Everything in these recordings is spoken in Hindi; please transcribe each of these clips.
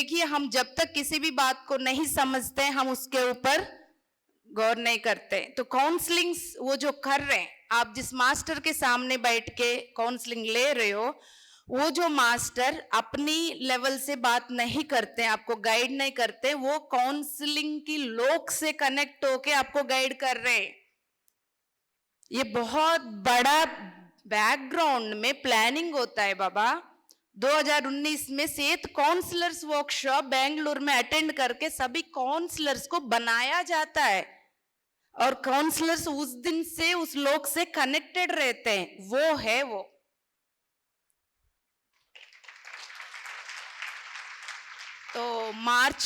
देखिए, हम जब तक किसी भी बात को नहीं समझते हम उसके ऊपर गौर नहीं करते। तो काउंसलिंग वो जो कर रहे हैं, आप जिस मास्टर के सामने बैठ के काउंसलिंग ले रहे हो, वो जो मास्टर अपनी लेवल से बात नहीं करते, आपको गाइड नहीं करते, वो काउंसलिंग की लोक से कनेक्ट होके आपको गाइड कर रहे हैं। ये बहुत बड़ा बैकग्राउंड में प्लानिंग होता है बाबा। 2019 में सेहत काउंसलर्स वर्कशॉप बेंगलुरु में अटेंड करके सभी काउंसलर्स को बनाया जाता है, और काउंसलर्स उस दिन से उस लोग से कनेक्टेड रहते हैं। वो है वो। तो मार्च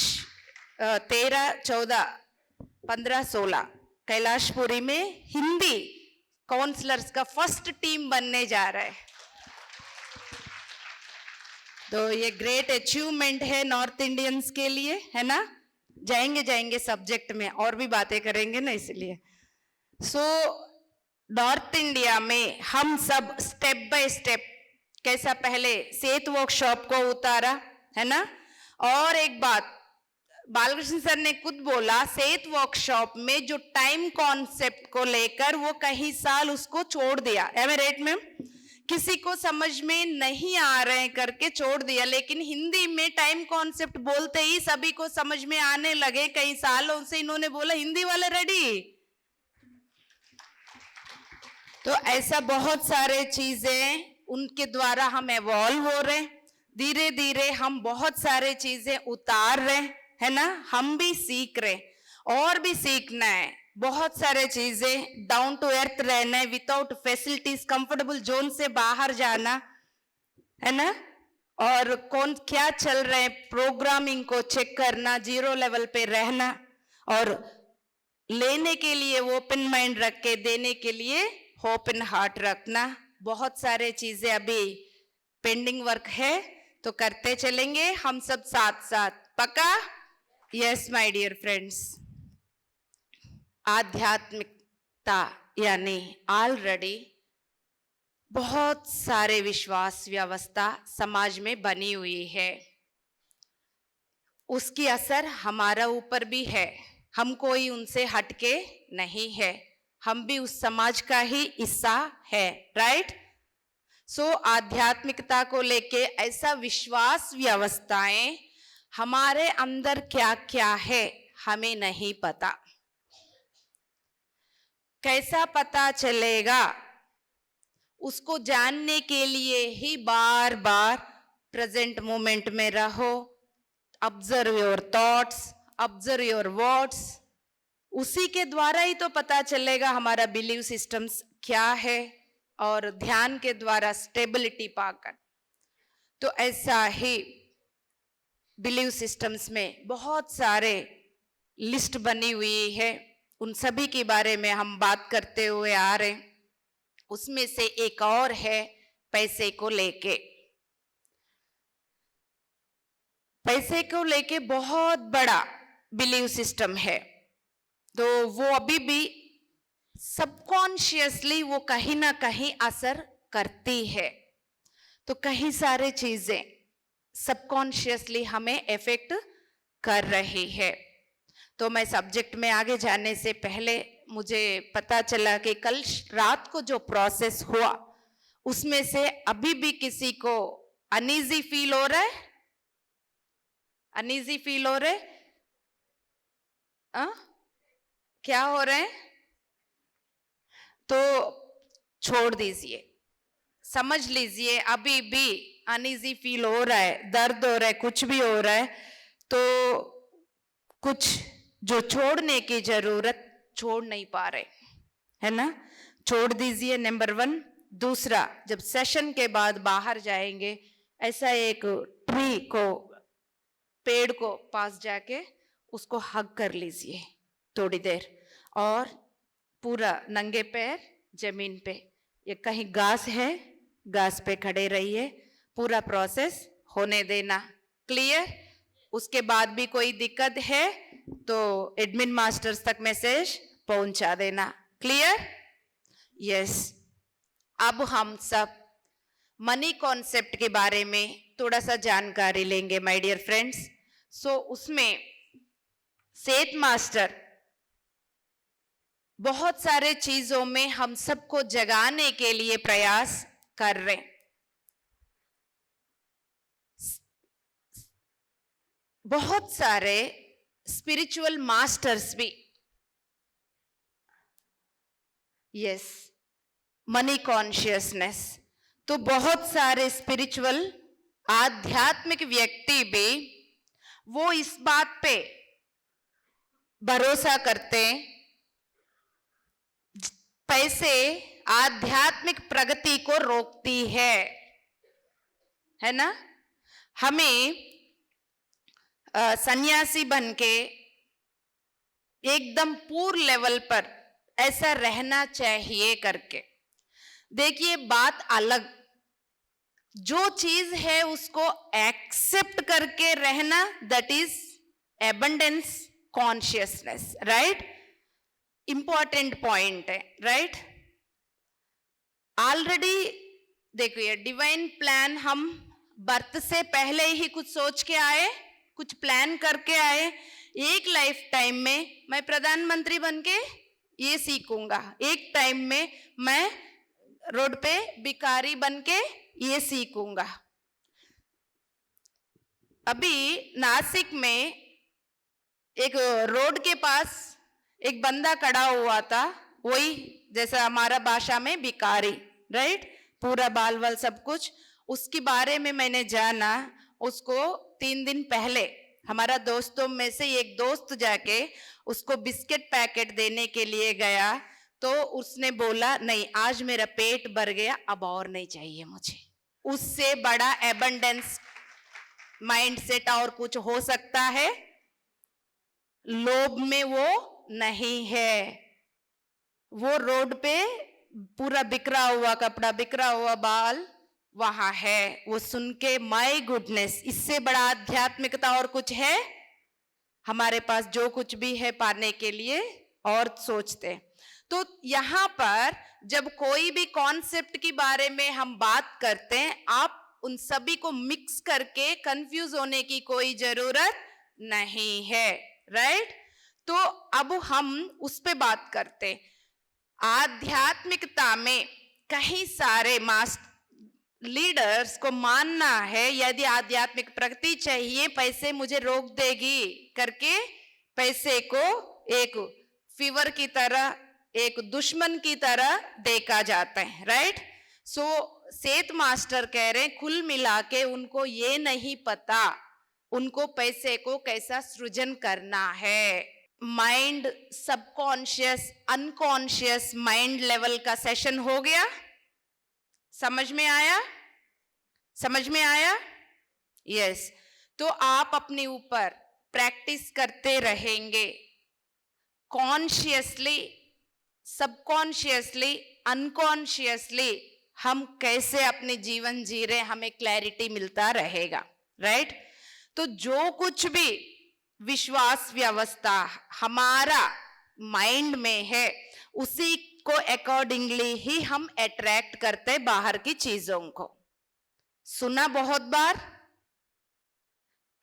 13, 14, 15, 16 कैलाशपुरी में हिंदी काउंसलर्स का फर्स्ट टीम बनने जा रहा है। तो ये ग्रेट अचीवमेंट है नॉर्थ इंडियंस के लिए, है ना। जाएंगे सब्जेक्ट में और भी बातें करेंगे ना, इसलिए। नॉर्थ इंडिया में हम सब स्टेप बाय स्टेप कैसा पहले सेहत वर्कशॉप को उतारा, है ना। और एक बात बालकृष्ण सर ने खुद बोला, सेहत वर्कशॉप में जो टाइम कॉन्सेप्ट को लेकर वो कई साल उसको छोड़ दिया। एम आई राइट मैम? किसी को समझ में नहीं आ रहे करके छोड़ दिया, लेकिन हिंदी में टाइम कॉन्सेप्ट बोलते ही सभी को समझ में आने लगे। कई सालों से इन्होंने बोला, हिंदी वाले रेडी। तो ऐसा बहुत सारे चीजें उनके द्वारा हम एवॉल्व हो रहे हैं। धीरे धीरे हम बहुत सारे चीजें उतार रहे हैं, है ना। हम भी सीख रहे, और भी सीखना है। बहुत सारे चीजें डाउन टू अर्थ रहना है, विदाउट फैसिलिटीज, कंफर्टेबल जोन से बाहर जाना, है ना। और कौन क्या चल रहे हैं, प्रोग्रामिंग को चेक करना, जीरो लेवल पे रहना, और लेने के लिए ओपन माइंड रख के, देने के लिए ओपन हार्ट रखना। बहुत सारे चीजें अभी पेंडिंग वर्क है, तो करते चलेंगे हम सब साथ साथ। पक्का? Yes my dear friends. आध्यात्मिकता यानी ऑलरेडी बहुत सारे विश्वास व्यवस्था समाज में बनी हुई है, उसकी असर हमारा ऊपर भी है। हम कोई उनसे हटके नहीं है, हम भी उस समाज का ही हिस्सा है, राइट। आध्यात्मिकता को लेके ऐसा विश्वास व्यवस्थाएं हमारे अंदर क्या क्या है हमें नहीं पता। कैसा पता चलेगा? उसको जानने के लिए ही बार बार प्रेजेंट मोमेंट में रहो। Observe your thoughts, observe your words. उसी के द्वारा ही तो पता चलेगा हमारा बिलीव सिस्टम्स क्या है, और ध्यान के द्वारा स्टेबिलिटी पाकर। तो ऐसा ही बिलीव सिस्टम्स में बहुत सारे लिस्ट बनी हुई है, उन सभी के बारे में हम बात करते हुए आ रहे। उसमें से एक और है पैसे को लेके। पैसे को लेके बहुत बड़ा बिलीव सिस्टम है, तो वो अभी भी सबकॉन्शियसली वो कहीं ना कहीं असर करती है। तो कई सारे चीजें सबकॉन्शियसली हमें इफेक्ट कर रही है। तो मैं सब्जेक्ट में आगे जाने से पहले मुझे पता चला कि कल रात को जो प्रोसेस हुआ उसमें से अभी भी किसी को अनईजी फील हो रहा है? अनईजी फील हो रहा है? क्या हो रहा है? तो छोड़ दीजिए, समझ लीजिए अभी भी अनईजी फील हो रहा है, दर्द हो रहा है, कुछ भी हो रहा है, तो कुछ जो छोड़ने की जरूरत छोड़ नहीं पा रहे, है ना। छोड़ दीजिए, नंबर 1। दूसरा, जब सेशन के बाद बाहर जाएंगे, ऐसा एक ट्री को, पेड़ को पास जाके उसको हग कर लीजिए थोड़ी देर, और पूरा नंगे पैर जमीन पे, ये कहीं घास है, घास पे खड़े रहिए, पूरा प्रोसेस होने देना। क्लियर? उसके बाद भी कोई दिक्कत है तो एडमिन मास्टर्स तक मैसेज पहुंचा देना। क्लियर? यस। अब हम सब मनी कॉन्सेप्ट के बारे में थोड़ा सा जानकारी लेंगे माय डियर फ्रेंड्स। सो उसमें सेठ मास्टर बहुत सारे चीजों में हम सबको जगाने के लिए प्रयास कर रहे हैं। बहुत सारे स्पिरिचुअल मास्टर्स भी, यस, मनी कॉन्शियसनेस, तो बहुत सारे स्पिरिचुअल आध्यात्मिक व्यक्ति भी वो इस बात पे भरोसा करते हैं पैसे आध्यात्मिक प्रगति को रोकती है ना। हमें सन्यासी बनके एकदम पूर्ण लेवल पर ऐसा रहना चाहिए करके। देखिए बात अलग, जो चीज है उसको एक्सेप्ट करके रहना, that is abundance consciousness, right. Important point है, राइट। ऑलरेडी देखिए डिवाइन प्लान, हम बर्थ से पहले ही कुछ सोच के आए, कुछ प्लान करके आए। एक लाइफ टाइम में मैं प्रधानमंत्री बनके ये सीखूंगा, एक टाइम में मैं रोड पे भिखारी बनके ये सीखूंगा। अभी नासिक में एक रोड के पास एक बंदा खड़ा हुआ था, वही जैसा हमारा भाषा में भिखारी, राइट, पूरा बाल वाल सब कुछ। उसके बारे में मैंने जाना, उसको 3 दिन पहले हमारा दोस्तों में से एक दोस्त जाके उसको बिस्किट पैकेट देने के लिए गया, तो उसने बोला नहीं आज मेरा पेट भर गया, अब और नहीं चाहिए मुझे। उससे बड़ा एबंडेंस माइंडसेट और कुछ हो सकता है? लोभ में वो नहीं है। वो रोड पे पूरा बिखरा हुआ कपड़ा, बिखरा हुआ बाल वहां है, वो सुन के माय गुडनेस, इससे बड़ा आध्यात्मिकता और कुछ है? हमारे पास जो कुछ भी है पाने के लिए और सोचते। तो यहां पर जब कोई भी कॉन्सेप्ट के बारे में हम बात करते हैं, आप उन सभी को मिक्स करके कंफ्यूज होने की कोई जरूरत नहीं है, राइट। तो अब हम उस पे बात करते हैं। आध्यात्मिकता में कई सारे मास्टर लीडर्स को मानना है यदि आध्यात्मिक प्रगति चाहिए, पैसे मुझे रोक देगी करके पैसे को एक फीवर की तरह, एक दुश्मन की तरह देखा जाता है, राइट। सो सेठ मास्टर कह रहे हैं कुल मिला के उनको ये नहीं पता उनको पैसे को कैसा सृजन करना है। Mind subconscious unconscious mind level का सेशन हो गया, समझ में आया? समझ में आया? यस। तो आप अपने ऊपर प्रैक्टिस करते रहेंगे, कॉन्शियसली, सबकॉन्शियसली, अनकॉन्शियसली हम कैसे अपने जीवन जी रहे हमें क्लैरिटी मिलता रहेगा, राइट। तो जो कुछ भी विश्वास व्यवस्था हमारा माइंड में है उसी को अकॉर्डिंगली ही हम अट्रैक्ट करते बाहर की चीजों को। सुना बहुत बार,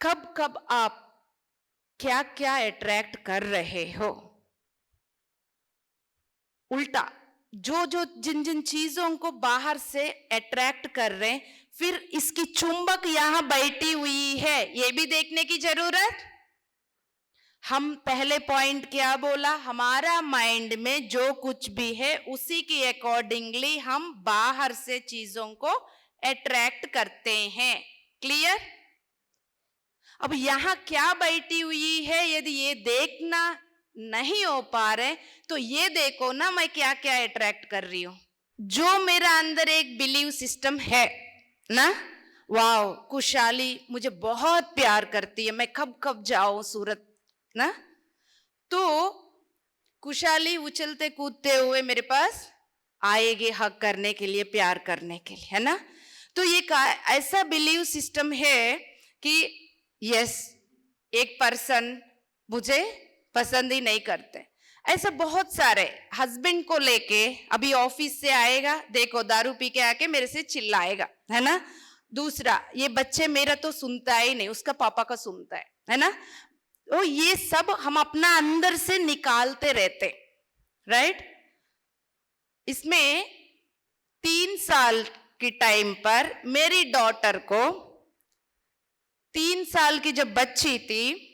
कब कब आप क्या क्या अट्रैक्ट कर रहे हो? उल्टा, जो जो जिन जिन चीजों को बाहर से अट्रैक्ट कर रहे हैं, फिर इसकी चुंबक यहां बैठी हुई है, ये भी देखने की जरूरत। हम पहले पॉइंट क्या बोला, हमारा माइंड में जो कुछ भी है उसी के अकॉर्डिंगली हम बाहर से चीजों को अट्रैक्ट करते हैं। क्लियर? अब यहां क्या बैठी हुई है, यदि ये देखना नहीं हो पा रहे तो ये देखो ना मैं क्या क्या अट्रैक्ट कर रही हूं। जो मेरा अंदर एक बिलीव सिस्टम है ना, वाओ कुशाली मुझे बहुत प्यार करती है, मैं कब कब जाऊं सूरत ना, तो कुशाली उछलते कूदते हुए मेरे पास आएगी हक करने के लिए, प्यार करने के लिए, है ना। तो ये ऐसा बिलीव सिस्टम है कि यस एक पर्सन मुझे पसंद ही नहीं करते। ऐसा बहुत सारे हस्बैंड को लेके अभी ऑफिस से आएगा, देखो दारू पी के आके मेरे से चिल्लाएगा, है ना। दूसरा, ये बच्चे मेरा तो सुनता ही नहीं, उसका पापा का सुनता है, है ना। तो ये सब हम अपना अंदर से निकालते रहते, राइट। इसमें 3 साल की टाइम पर मेरी डॉटर को, 3 साल की जब बच्ची थी,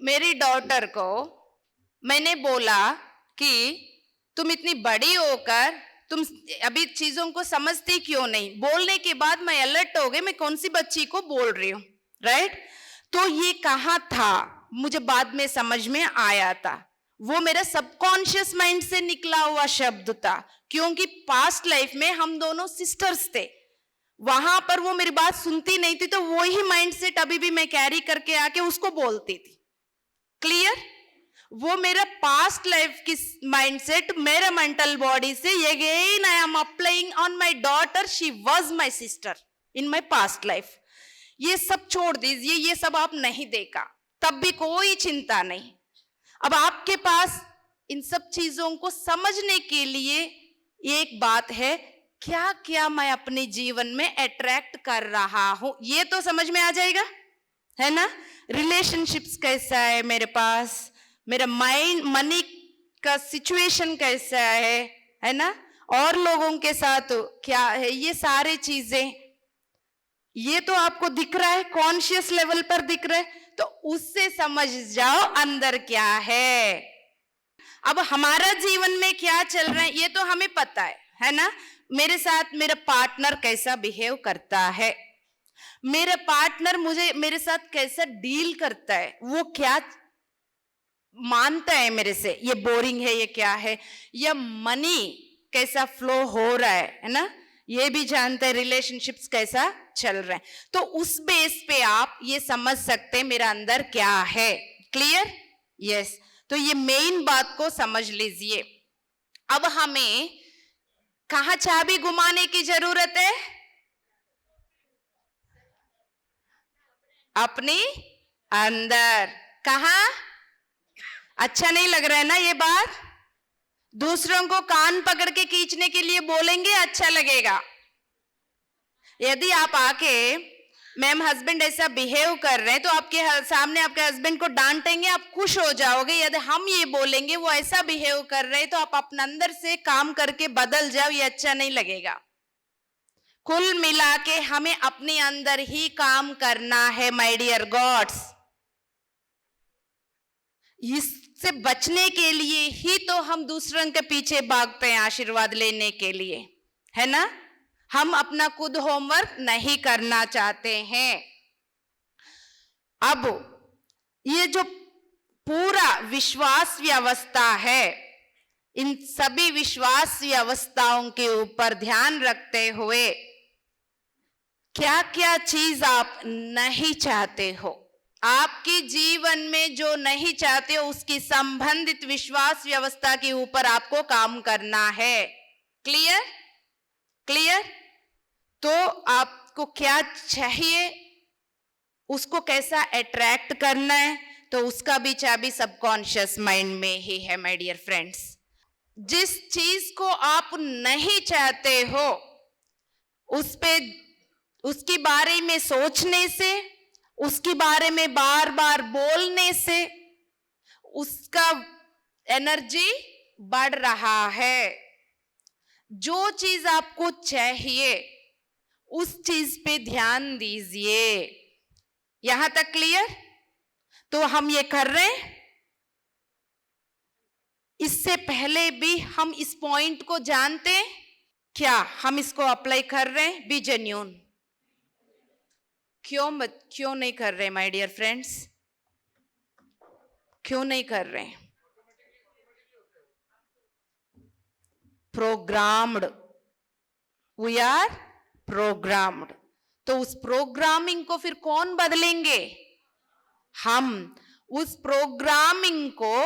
मेरी डॉटर को मैंने बोला कि तुम इतनी बड़ी होकर तुम अभी चीजों को समझती क्यों नहीं। बोलने के बाद मैं अलर्ट हो गई, मैं कौन सी बच्ची को बोल रही हूं, राइट। तो ये कहाँ था, मुझे बाद में समझ में आया था, वो मेरा सबकॉन्शियस माइंड से निकला हुआ शब्द था, क्योंकि पास्ट लाइफ में हम दोनों सिस्टर्स थे। वहां पर वो मेरी बात सुनती नहीं थी, तो वो ही माइंडसेट अभी भी मैं कैरी करके आके उसको बोलती थी। क्लियर। वो मेरा पास्ट लाइफ की माइंडसेट मेरा मेंटल बॉडी से again I am applying on my daughter, she was my sister in my past life. ये सब छोड़ दीजिए, ये सब आप नहीं देखा तब भी कोई चिंता नहीं। अब आपके पास इन सब चीजों को समझने के लिए एक बात है, क्या क्या मैं अपने जीवन में अट्रैक्ट कर रहा हूं, ये तो समझ में आ जाएगा, है ना। रिलेशनशिप्स कैसा है मेरे पास, मेरा माइंड मनी का सिचुएशन कैसा है ना, और लोगों के साथ क्या है, ये सारी चीजें, ये तो आपको दिख रहा है, कॉन्शियस लेवल पर दिख रहा है, तो उससे समझ जाओ अंदर क्या है। अब हमारा जीवन में क्या चल रहा है ये तो हमें पता है ना। मेरे साथ मेरा पार्टनर कैसा बिहेव करता है, मेरा पार्टनर मेरे साथ कैसा डील करता है, वो क्या मानता है मेरे से, ये बोरिंग है, ये क्या है, या मनी कैसा फ्लो हो रहा है ना, ये भी जानते हैं। रिलेशनशिप्स कैसा चल रहा है, तो उस बेस पे आप ये समझ सकते हैं मेरा अंदर क्या है। क्लियर। यस। तो ये मेन बात को समझ लीजिए। अब हमें कहां चाबी घुमाने की जरूरत है, अपनी अंदर। कहां, अच्छा नहीं लग रहा है ना ये बात, दूसरों को कान पकड़ के खींचने के लिए बोलेंगे अच्छा लगेगा। यदि आप आके मैम हस्बैंड ऐसा बिहेव कर रहे हैं तो आपके सामने आपके हस्बैंड को डांटेंगे, आप खुश हो जाओगे। यदि हम ये बोलेंगे वो ऐसा बिहेव कर रहे हैं तो आप अपने अंदर से काम करके बदल जाओ, ये अच्छा नहीं लगेगा। कुल मिला के हमें अपने अंदर ही काम करना है माय डियर गॉड्स। इससे बचने के लिए ही तो हम दूसरों के पीछे भागते हैं आशीर्वाद लेने के लिए, है ना। हम अपना खुद होमवर्क नहीं करना चाहते हैं। अब ये जो पूरा विश्वास व्यवस्था है, इन सभी विश्वास व्यवस्थाओं के ऊपर ध्यान रखते हुए क्या क्या चीज आप नहीं चाहते हो, आपके जीवन में जो नहीं चाहते हो उसकी संबंधित विश्वास व्यवस्था के ऊपर आपको काम करना है। क्लियर। क्लियर। तो आपको क्या चाहिए, उसको कैसा अट्रैक्ट करना है, तो उसका भी चाबी सबकॉन्शियस माइंड में ही है माय डियर फ्रेंड्स। जिस चीज को आप नहीं चाहते हो उस पे, उसके बारे में सोचने से, उसके बारे में बार बार बोलने से उसका एनर्जी बढ़ रहा है। जो चीज आपको चाहिए उस चीज पे ध्यान दीजिए। यहां तक क्लियर। तो हम ये कर रहे हैं, इससे पहले भी हम इस पॉइंट को जानते हैं क्या, हम इसको अप्लाई कर रहे हैं, बी जेन्यून। क्यों नहीं कर रहे माय डियर फ्रेंड्स, क्यों नहीं कर रहे? Programmed, we are programmed. तो उस प्रोग्रामिंग को फिर कौन बदलेंगे, हम। उस प्रोग्रामिंग को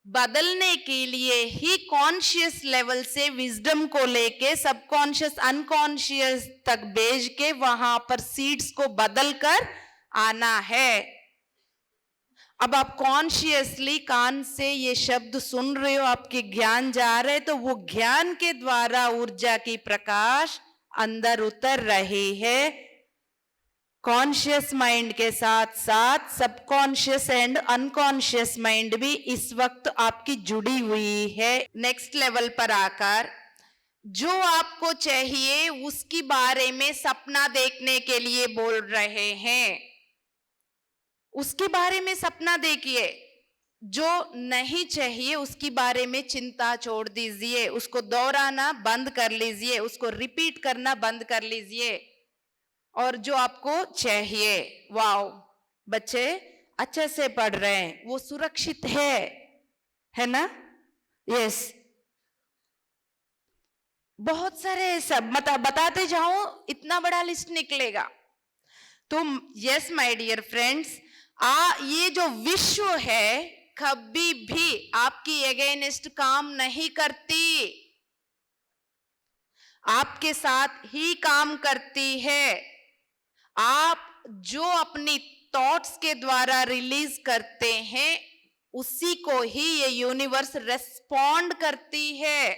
बदलने के लिए ही कॉन्शियस लेवल से विजडम को लेके सबकॉन्शियस अनकॉन्शियस तक भेज के वहां पर सीड्स को बदल कर आना है। अब आप कॉन्शियसली कान से ये शब्द सुन रहे हो, आपके ज्ञान जा रहे, तो वो ज्ञान के द्वारा ऊर्जा की प्रकाश अंदर उतर रही है। कॉन्शियस माइंड के साथ साथ सबकॉन्शियस एंड अनकॉन्शियस माइंड भी इस वक्त आपकी जुड़ी हुई है। नेक्स्ट लेवल पर आकर जो आपको चाहिए उसके बारे में सपना देखने के लिए बोल रहे हैं, उसके बारे में सपना देखिए। जो नहीं चाहिए उसके बारे में चिंता छोड़ दीजिए, उसको दोहराना बंद कर लीजिए, उसको रिपीट करना बंद कर लीजिए। और जो आपको चाहिए, वाओ बच्चे अच्छे से पढ़ रहे हैं, वो सुरक्षित है ना? यस, बहुत सारे सब बताते जाओ, इतना बड़ा लिस्ट निकलेगा। तो यस माय डियर फ्रेंड्स, ये जो विश्व है कभी भी आपकी अगेंस्ट काम नहीं करती, आपके साथ ही काम करती है। आप जो अपनी थॉट्स के द्वारा रिलीज करते हैं उसी को ही ये यूनिवर्स रेस्पॉन्ड करती है।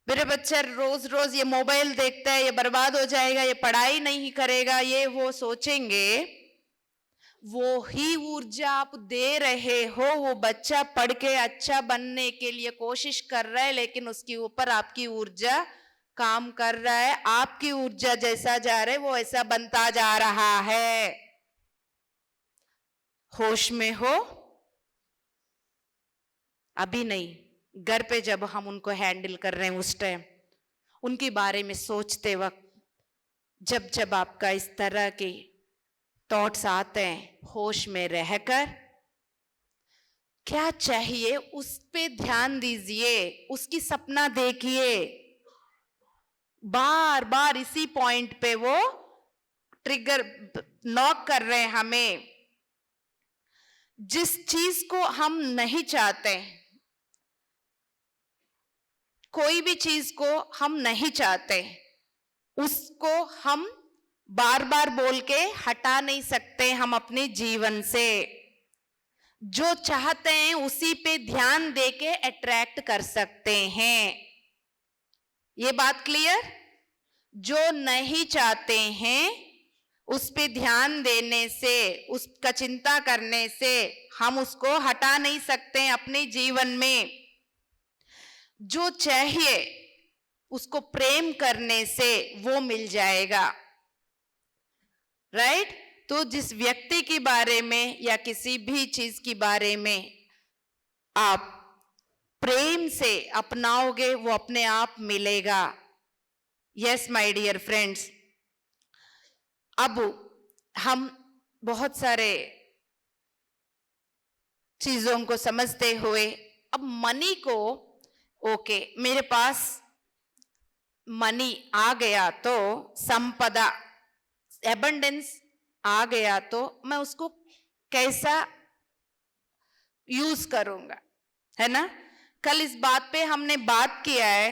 मेरे बच्चा रोज रोज ये मोबाइल देखता है, ये बर्बाद हो जाएगा, ये पढ़ाई नहीं करेगा, ये वो सोचेंगे, वो ही ऊर्जा आप दे रहे हो। वो बच्चा पढ़ के अच्छा बनने के लिए कोशिश कर रहा है, लेकिन उसके ऊपर आपकी ऊर्जा काम कर रहा है। आपकी ऊर्जा जैसा जा रहा है वो ऐसा बनता जा रहा है। होश में हो अभी नहीं, घर पे जब हम उनको हैंडल कर रहे हैं उस टाइम उनके बारे में सोचते वक्त जब जब आपका इस तरह के थॉट्स आते हैं, होश में रहकर क्या चाहिए उस पे ध्यान दीजिए, उसकी सपना देखिए। बार बार इसी पॉइंट पे वो ट्रिगर नॉक कर रहे हैं हमें। जिस चीज को हम नहीं चाहते, कोई भी चीज को हम नहीं चाहते, उसको हम बार बार बोल के हटा नहीं सकते हम अपने जीवन से। जो चाहते हैं उसी पे ध्यान देके अट्रैक्ट कर सकते हैं। ये बात क्लियर? जो नहीं चाहते हैं उस पे ध्यान देने से, उसका चिंता करने से हम उसको हटा नहीं सकते अपने जीवन में। जो चाहिए उसको प्रेम करने से वो मिल जाएगा, राइट? तो जिस व्यक्ति के बारे में या किसी भी चीज के बारे में आप प्रेम से अपनाओगे वो अपने आप मिलेगा। यस माय डियर फ्रेंड्स, अब हम बहुत सारे चीजों को समझते हुए अब मनी को, ओके मेरे पास मनी आ गया तो, संपदा एबंडेंस आ गया तो मैं उसको कैसा यूज करूंगा, है ना? कल इस बात पे हमने बात किया है,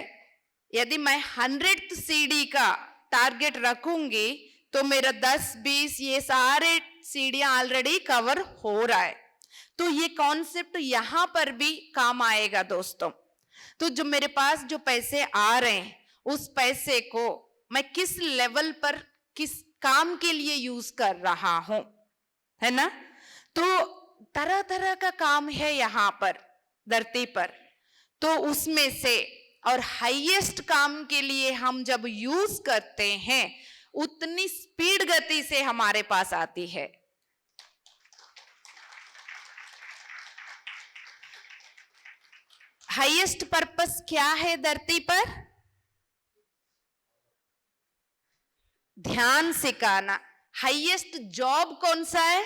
यदि मैं 100th सीढ़ी का टारगेट रखूंगी तो मेरा 10-20 ये सारे सीढ़ियां ऑलरेडी कवर हो रहा है। तो ये कॉन्सेप्ट यहां पर भी काम आएगा दोस्तों। तो जो मेरे पास जो पैसे आ रहे हैं उस पैसे को मैं किस लेवल पर किस काम के लिए यूज कर रहा हूं, है ना? तो तरह तरह का काम है यहां पर धरती पर, तो उसमें से और हाईएस्ट काम के लिए हम जब यूज करते हैं उतनी स्पीड गति से हमारे पास आती है। हाईएस्ट पर्पस क्या है धरती पर? ध्यान सिखाना। हाईएस्ट जॉब कौन सा है?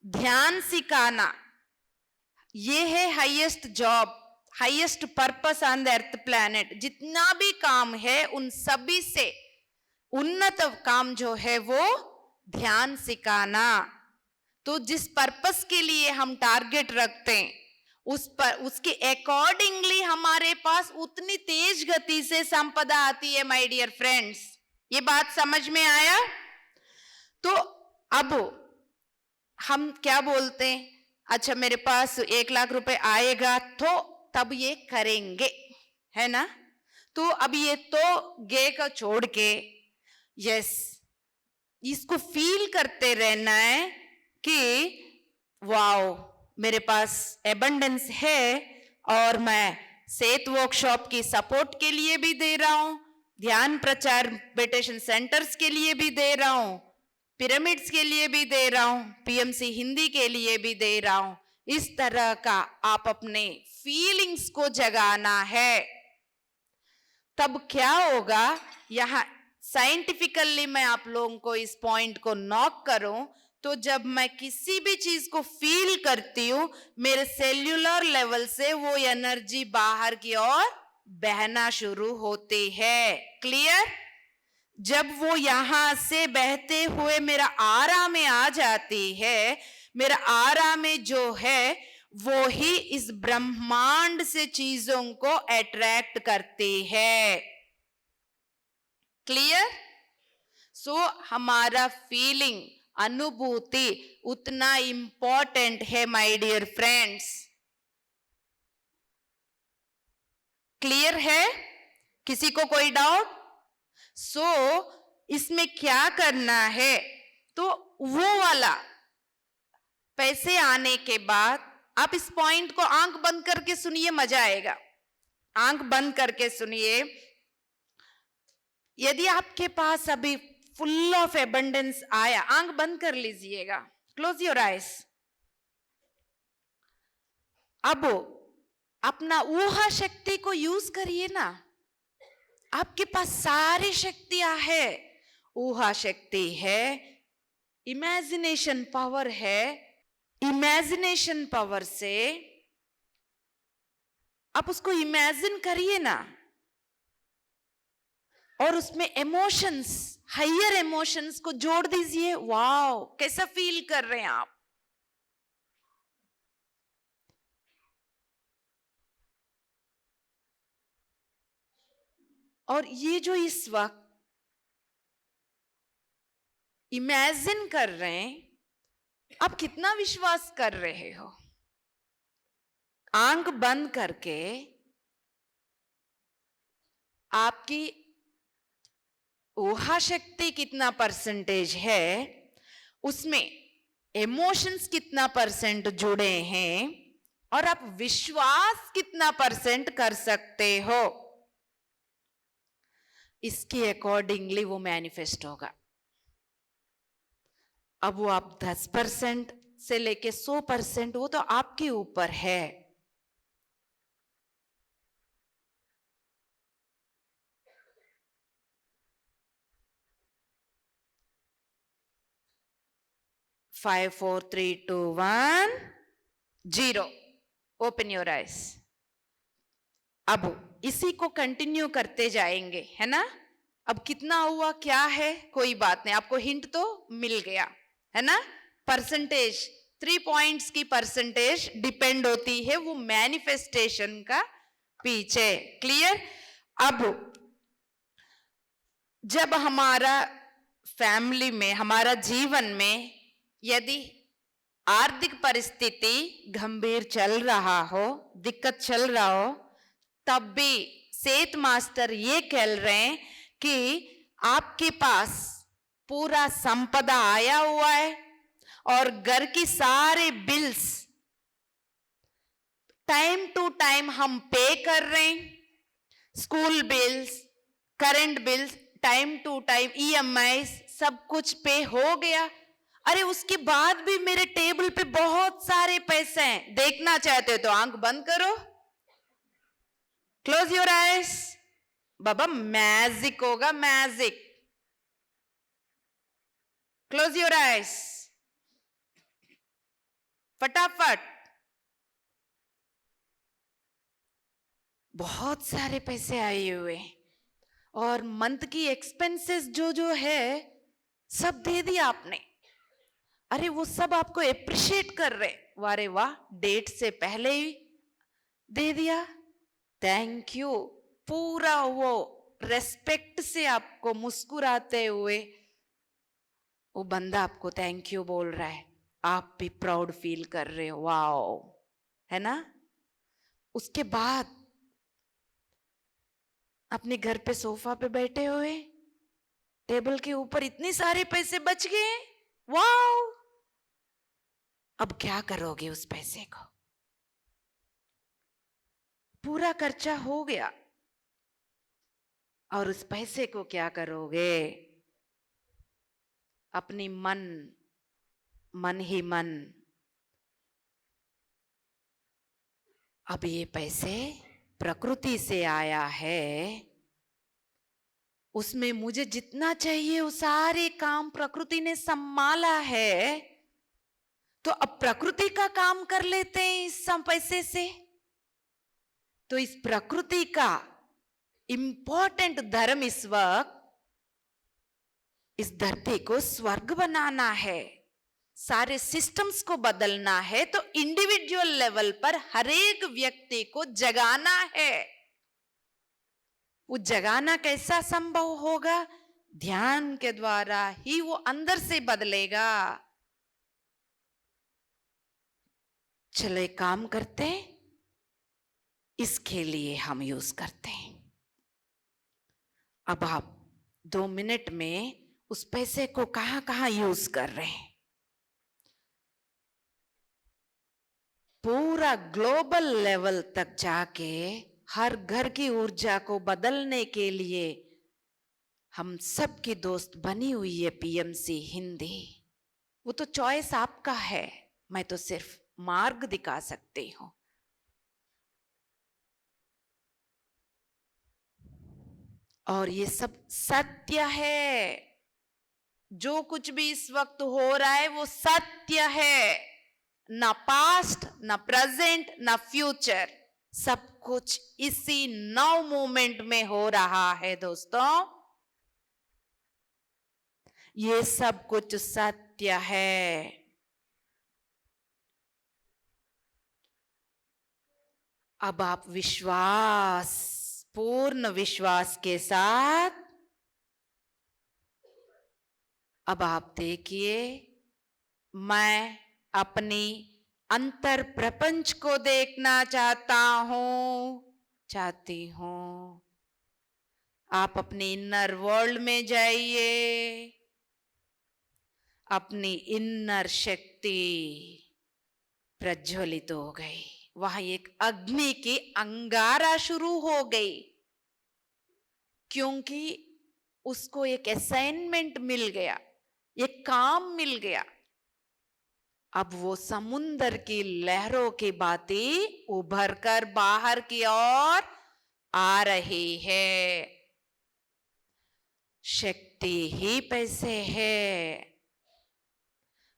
ध्यान सिखाना। ये है highest job, highest purpose on the earth planet. जितना भी काम है उन सभी से उन्नत काम जो है वो ध्यान सिखाना। तो जिस पर्पस के लिए हम टारगेट रखते हैं उस पर उसके अकॉर्डिंगली हमारे पास उतनी तेज गति से संपदा आती है माय डियर फ्रेंड्स। ये बात समझ में आया? तो अब हम क्या बोलते हैं, अच्छा मेरे पास 1 लाख रुपए आएगा तो तब ये करेंगे, है ना? तो अब ये तो गे का छोड़ के यस, इसको फील करते रहना है कि वाओ, मेरे पास एबंडेंस है और मैं सेहत वर्कशॉप की सपोर्ट के लिए भी दे रहा हूं, ध्यान प्रचार मेडिटेशन सेंटर्स के लिए भी दे रहा हूं, पिरामिड्स के लिए भी दे रहा हूं, पीएमसी हिंदी के लिए भी दे रहा हूं। इस तरह का आप अपने फीलिंग्स को जगाना है। तब क्या होगा, यहां साइंटिफिकली मैं आप लोगों को इस पॉइंट को नॉक करूं तो जब मैं किसी भी चीज को फील करती हूं, मेरे सेल्यूलर लेवल से वो एनर्जी बाहर की ओर बहना शुरू होती है। क्लियर? जब वो यहां से बहते हुए मेरा आरा में आ जाती है, मेरा आरा में जो है वो ही इस ब्रह्मांड से चीजों को अट्रैक्ट करती है। क्लियर? सो हमारा फीलिंग, अनुभूति उतना इंपॉर्टेंट है माय डियर फ्रेंड्स। क्लियर है? किसी को कोई डाउट? सो इसमें क्या करना है, तो वो वाला पैसे आने के बाद आप इस पॉइंट को आंख बंद करके सुनिए, मजा आएगा। आंख बंद करके सुनिए। यदि आपके पास अभी फुल ऑफ एबंडेंस आया, आंख बंद कर लीजिएगा, क्लोज योर आइज। अब अपना ऊहा शक्ति को यूज करिए ना, आपके पास सारी शक्तियां है। ऊहा शक्ति है, इमेजिनेशन पावर है, इमेजिनेशन पावर से आप उसको इमेजिन करिए ना, और उसमें इमोशंस, हायर इमोशंस को जोड़ दीजिए। वाओ, कैसा फील कर रहे हैं आप? और ये जो इस वक्त इमेजिन कर रहे हैं, आप कितना विश्वास कर रहे हो? आंख बंद करके आपकी ऊहा शक्ति कितना परसेंटेज है, उसमें इमोशंस कितना परसेंट जुड़े हैं, और आप विश्वास कितना परसेंट कर सकते हो, इसके अकॉर्डिंगली वो मैनिफेस्ट होगा। अब वो आप 10% से लेके 100%, वो तो आपके ऊपर है। फाइव, 4, 3, 2, 1, 0। Open your eyes. अब इसी को कंटिन्यू करते जाएंगे, है ना? अब कितना हुआ क्या है कोई बात नहीं, आपको हिंट तो मिल गया, है ना? परसेंटेज, 3 पॉइंट्स की परसेंटेज डिपेंड होती है वो मैनिफेस्टेशन का पीछे। क्लियर? अब जब हमारा फैमिली में, हमारा जीवन में यदि आर्थिक परिस्थिति गंभीर चल रहा हो, दिक्कत चल रहा हो, तब भी सेठ मास्टर ये कह रहे हैं कि आपके पास पूरा संपदा आया हुआ है और घर की सारे बिल्स टाइम टू टाइम हम पे कर रहे हैं। School bills, current bills time to time, EMI सब कुछ पे हो गया। अरे उसके बाद भी मेरे टेबल पे बहुत सारे पैसे हैं। देखना चाहते हो तो आंख बंद करो, close your eyes. Baba magic होगा, मैजिक। क्लोज योर आइज, फटाफट। बहुत सारे पैसे आए हुए और मंथ की एक्सपेंसेस जो जो है सब दे दिया आपने। अरे वो सब आपको एप्रिशिएट कर रहे, वारे वाह, डेट से पहले ही दे दिया, थैंक यू। पूरा वो रेस्पेक्ट से आपको मुस्कुराते हुए वो बंदा आपको थैंक यू बोल रहा है, आप भी प्राउड फील कर रहे हो, वाओ, है ना? उसके बाद अपने घर पे सोफा पे बैठे हुए टेबल के ऊपर इतने सारे पैसे बच गए, वाओ। अब क्या करोगे उस पैसे को? पूरा खर्चा हो गया, और उस पैसे को क्या करोगे? अपनी मन ही मन, अब ये पैसे प्रकृति से आया है, उसमें मुझे जितना चाहिए वो सारे काम प्रकृति ने संभाला है, तो अब प्रकृति का काम कर लेते हैं इस पैसे से। तो इस प्रकृति का इंपॉर्टेंट धर्म इस वक्त इस धरती को स्वर्ग बनाना है, सारे सिस्टम्स को बदलना है। तो इंडिविजुअल लेवल पर हर एक व्यक्ति को जगाना है। वो जगाना कैसा संभव होगा? ध्यान के द्वारा ही वो अंदर से बदलेगा। चलो एक काम करते हैं, इसके लिए हम यूज करते हैं। अब आप 2 मिनट में उस पैसे को कहां कहां यूज कर रहे हैं, पूरा ग्लोबल लेवल तक जाके हर घर की ऊर्जा को बदलने के लिए हम सब की दोस्त बनी हुई है पीएमसी हिंदी। वो तो चॉइस आपका है, मैं तो सिर्फ मार्ग दिखा सकती हूं। और ये सब सत्य है, जो कुछ भी इस वक्त हो रहा है वो सत्य है। ना पास्ट, ना प्रेजेंट, ना फ्यूचर, सब कुछ इसी नाउ मोमेंट में हो रहा है दोस्तों। ये सब कुछ सत्य है। अब आप विश्वास, पूर्ण विश्वास के साथ अब आप देखिए, मैं अपनी अंतर प्रपंच को देखना चाहती हूं। आप अपनी इनर वर्ल्ड में जाइए, अपनी इनर शक्ति प्रज्वलित हो गई, वहां एक अग्नि की अंगारा शुरू हो गई, क्योंकि उसको एक असाइनमेंट मिल गया, एक काम मिल गया। अब वो समुंदर की लहरों की बातें उभर कर बाहर की ओर आ रही है। शक्ति ही पैसे है,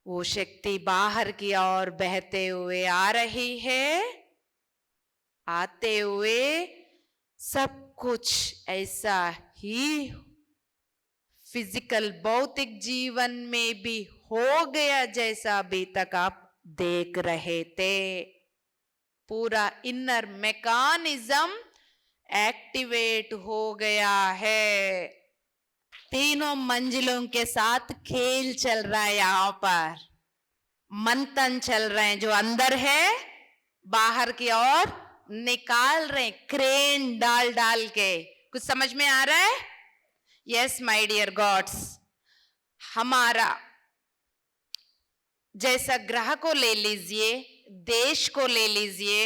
वो शक्ति बाहर की ओर बहते हुए आ रही है। आते हुए सब कुछ ऐसा ही फिजिकल भौतिक जीवन में भी हो गया जैसा अभी तक आप देख रहे थे। पूरा इनर मैकेनिज्म एक्टिवेट हो गया है। तीनों मंजिलों के साथ खेल चल रहा है, यहां पर मंथन चल रहे हैं। जो अंदर है बाहर की ओर निकाल रहे, क्रेन डाल डाल के। कुछ समझ में आ रहा है? यस माय डियर गॉड्स, हमारा जैसा ग्रह को ले लीजिए, देश को ले लीजिए,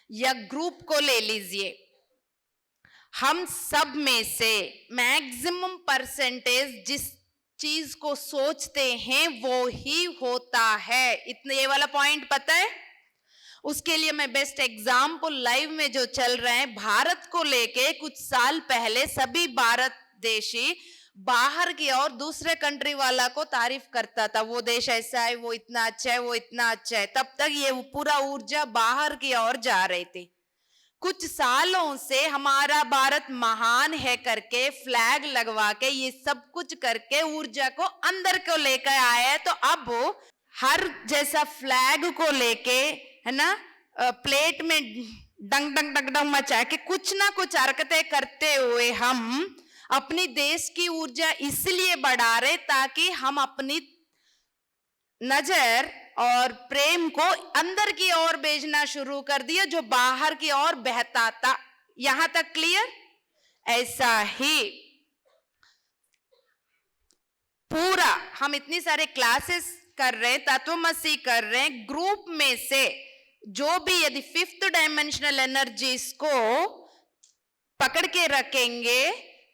या ग्रुप को ले लीजिए, हम सब में से मैक्सिमम परसेंटेज जिस चीज को सोचते हैं वो ही होता है। इतने ये वाला पॉइंट पता है? उसके लिए मैं बेस्ट एग्जाम्पल लाइव में जो चल रहे हैं, भारत को लेके कुछ साल पहले सभी भारत देशी बाहर की और दूसरे कंट्री वाला को तारीफ करता था, वो देश ऐसा है, वो इतना अच्छा है, वो इतना अच्छा है। तब तक ये पूरा ऊर्जा बाहर की ओर जा रही थी। कुछ सालों से हमारा भारत महान है करके फ्लैग लगवा के ये सब कुछ करके ऊर्जा को अंदर को लेकर आया है। तो अब हर जैसा फ्लैग को लेके, है ना, प्लेट में डंग डंग डंग डंग मचा के कुछ ना कुछ हरकतें करते हुए हम अपनी देश की ऊर्जा इसलिए बढ़ा रहे ताकि हम अपनी नजर और प्रेम को अंदर की ओर भेजना शुरू कर दिया, जो बाहर की ओर बहता था। यहां तक क्लियर? ऐसा ही हम इतनी सारे क्लासेस कर रहे हैं, तत्वमसी कर रहे हैं, ग्रुप में से जो भी यदि फिफ्थ डायमेंशनल एनर्जीज को पकड़ के रखेंगे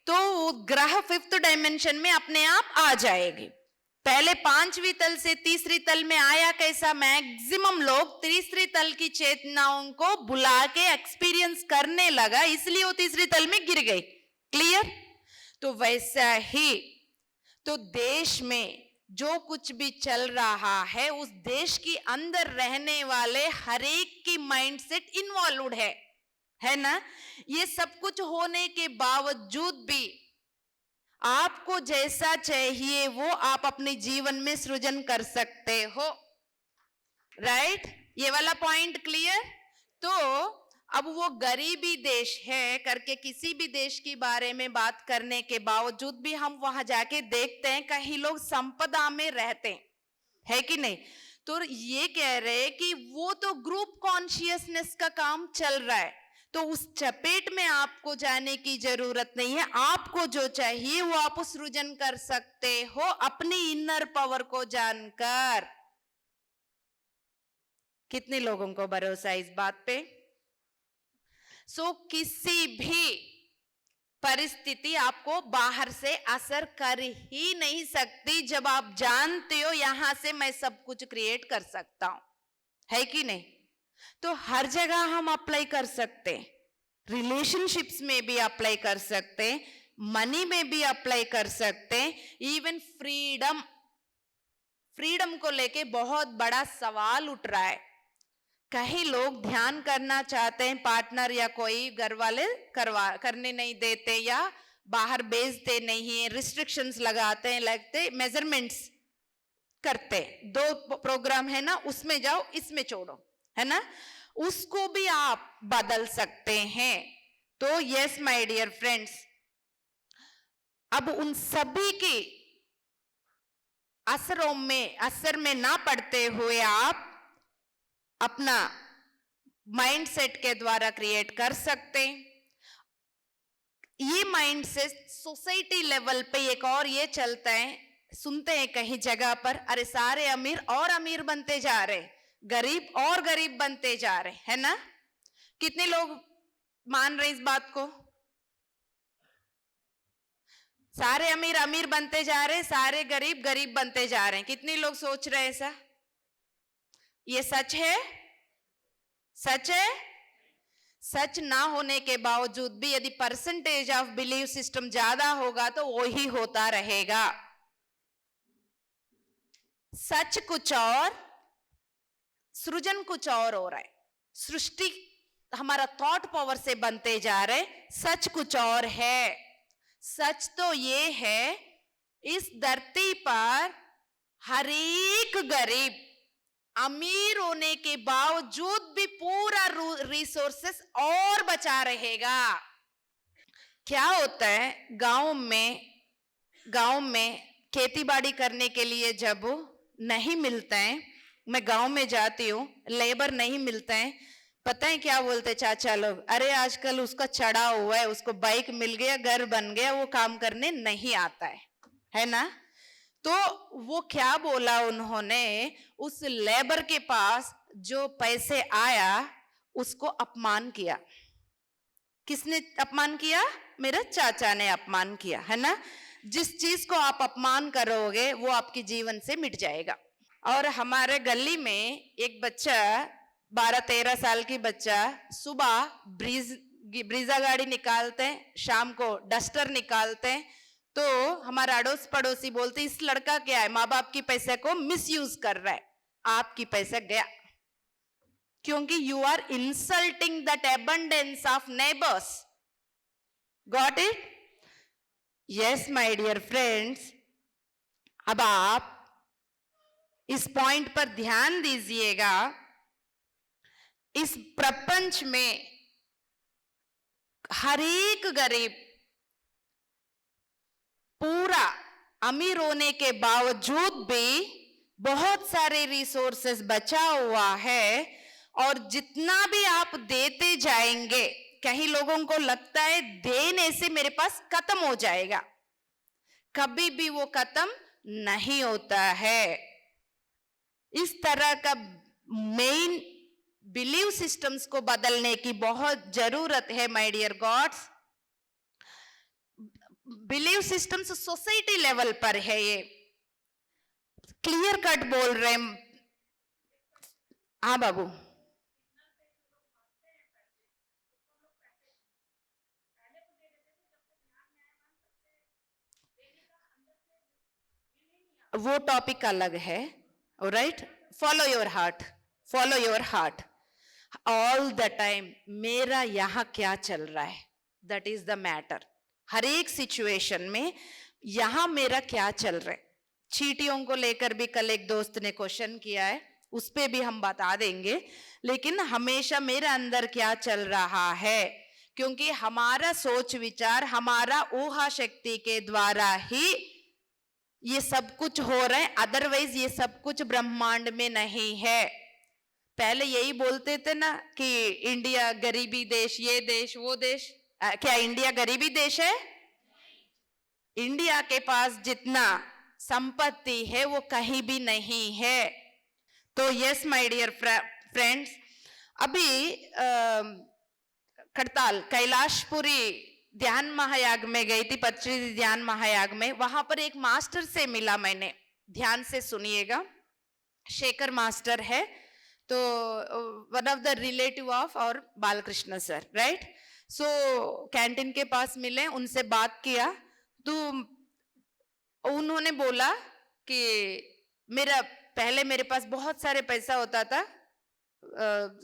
तो ग्रह फिफ्थ डायमेंशन में अपने आप आ जाएगी। पहले पांचवी तल से तीसरी तल में आया कैसा, मैक्सिमम लोग तीसरी तल की चेतनाओं को बुला के एक्सपीरियंस करने लगा, इसलिए वो तीसरी तल में गिर गई। क्लियर? तो वैसा ही तो देश में जो कुछ भी चल रहा है, उस देश के अंदर रहने वाले हर एक की माइंडसेट इन्वॉल्व है ना। ये सब कुछ होने के बावजूद भी आपको जैसा चाहिए वो आप अपने जीवन में सृजन कर सकते हो, राइट? ये वाला पॉइंट क्लियर? तो अब वो गरीबी देश है करके किसी भी देश के बारे में बात करने के बावजूद भी हम वहां जाके देखते हैं कहीं लोग संपदा में रहते हैं कि नहीं। तो ये कह रहे हैं कि वो तो ग्रुप कॉन्शियसनेस का काम चल रहा है, तो उस चपेट में आपको जाने की जरूरत नहीं है। आपको जो चाहिए वो आप सृजन कर सकते हो अपनी इनर पावर को जानकर। कितने लोगों को भरोसा इस बात पे? किसी भी परिस्थिति आपको बाहर से असर कर ही नहीं सकती जब आप जानते हो यहां से मैं सब कुछ क्रिएट कर सकता हूं, है कि नहीं? तो हर जगह हम अप्लाई कर सकते हैं, रिलेशनशिप्स में भी अप्लाई कर सकते हैं, मनी में भी अप्लाई कर सकते हैं, इवन फ्रीडम को लेके बहुत बड़ा सवाल उठ रहा है। कई लोग ध्यान करना चाहते हैं, पार्टनर या कोई घर वाले करने नहीं देते या बाहर भेजते नहीं है, रिस्ट्रिक्शंस लगाते हैं, लगते मेजरमेंट्स करते। 2 प्रोग्राम है ना, उसमें जाओ इसमें छोड़ो, है ना, उसको भी आप बदल सकते हैं। तो यस माय डियर फ्रेंड्स, अब उन सभी के असर में ना पड़ते हुए आप अपना माइंडसेट के द्वारा क्रिएट कर सकते हैं। ये माइंडसेट सोसाइटी लेवल पे एक और ये चलता है, सुनते हैं कहीं जगह पर, अरे सारे अमीर और अमीर बनते जा रहे, गरीब और गरीब बनते जा रहे, है ना। कितने लोग मान रहे इस बात को? सारे अमीर अमीर बनते जा रहे, सारे गरीब गरीब बनते जा रहे हैं। कितने लोग सोच रहे हैं ऐसा? ये सच है? सच है? सच ना होने के बावजूद भी यदि परसेंटेज ऑफ बिलीव सिस्टम ज्यादा होगा तो वही होता रहेगा। सच कुछ और, सृजन कुछ और हो रहा है। सृष्टि हमारा थॉट पावर से बनते जा रहे, सच कुछ और है। सच तो ये है, इस धरती पर हर एक गरीब अमीर होने के बावजूद भी पूरा रिसोर्सेस और बचा रहेगा। क्या होता है गांव में खेती बाड़ी करने के लिए जब नहीं मिलता है, मैं गांव में जाती हूँ, लेबर नहीं मिलता है, पता है क्या बोलते चाचा लोग? अरे आजकल उसका चढ़ा हुआ है, उसको बाइक मिल गया, घर बन गया, वो काम करने नहीं आता है ना। तो वो क्या बोला उन्होंने, उस लेबर के पास जो पैसे आया उसको अपमान किया। किसने अपमान किया? मेरे चाचा ने अपमान किया, है ना। जिस चीज को आप अपमान करोगे वो आपके जीवन से मिट जाएगा। और हमारे गली में एक बच्चा, 12-13 साल की बच्चा, सुबह ब्रीजा गाड़ी निकालते हैं, शाम को डस्टर निकालते हैं, तो हमारा अड़ोस पड़ोसी बोलते इस लड़का क्या है, माँ बाप की पैसे को मिसयूज कर रहा है। आपकी पैसा गया, क्योंकि you are insulting that abundance of neighbours. Got it? Yes my dear friends, अब आप इस पॉइंट पर ध्यान दीजिएगा। इस प्रपंच में हर एक गरीब पूरा अमीर होने के बावजूद भी बहुत सारे रिसोर्सेस बचा हुआ है, और जितना भी आप देते जाएंगे, कई लोगों को लगता है देने से मेरे पास खत्म हो जाएगा, कभी भी वो खत्म नहीं होता है। इस तरह का मेन बिलीव सिस्टम्स को बदलने की बहुत जरूरत है my dear gods. Believe systems society level पर है, ये क्लियर कट बोल रहे हैं। हाँ बाबू, वो टॉपिक अलग है। Right, follow your heart, follow your heart all the time. मेरा यहां क्या चल रहा है, दैट इज द मैटर। हर एक सिचुएशन में यहां मेरा क्या चल रहा है। चींटियों को लेकर भी कल एक दोस्त ने क्वेश्चन किया है, उस पे भी हम बता देंगे, लेकिन हमेशा मेरे अंदर क्या चल रहा है, क्योंकि हमारा सोच विचार, हमारा ऊहा शक्ति के द्वारा ही ये सब कुछ हो रहा है, अदरवाइज ये सब कुछ ब्रह्मांड में नहीं है। पहले यही बोलते थे ना कि इंडिया गरीबी देश, ये देश वो देश। क्या इंडिया गरीबी देश है? इंडिया के पास जितना संपत्ति है वो कहीं भी नहीं है। तो यस माय डियर फ्रेंड्स, अभी खड़ताल कैलाशपुरी ध्यान महायाग में गई थी, पत्री ध्यान महायाग में। वहां पर एक मास्टर से मिला मैंने, ध्यान से सुनिएगा। शेखर मास्टर है, तो one of the relative of और बालकृष्ण सर, राइट। सो कैंटीन के पास मिले, उनसे बात किया, तो उन्होंने बोला कि पहले मेरे पास बहुत सारे पैसा होता था,